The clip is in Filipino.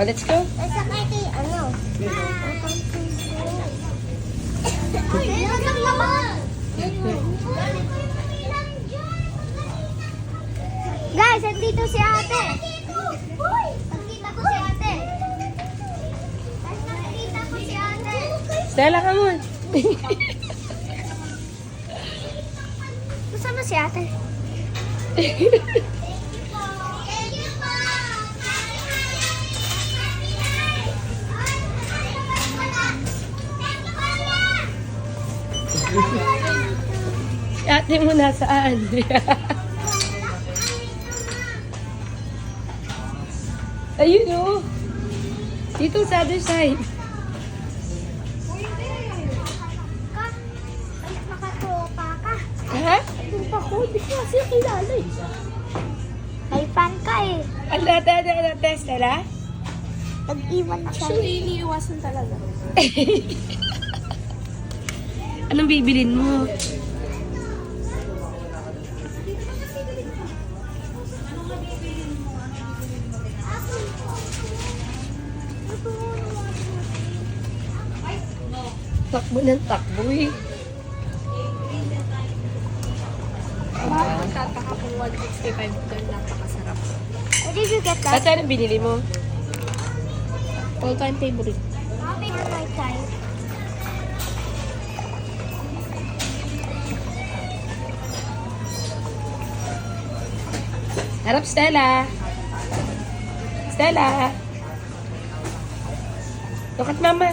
let's go. Nasa kay ano? Ay, nasang laman! Guys, andito si ate. Nakita ko si ate. Guys, nakita ko si ate. Stella, come on. Kasama si ate. Ate mo nasaan? Ayun o. Dito sa other side. Makatopa ka. Ha? Doon pa ko, di ko kasi kilala eh. May fan ka eh. Ano, Stella? Nag-iwan siya. Actually, iniiwasan talaga. Anong bibilin mo? Takbo ng takbo eh. Magtataka kung 165 doon, napakasarap. Where did you get that? Ate, anong binili mo? All-time favorite. Happy my time. Harap, Stella. Stella. Look at mama.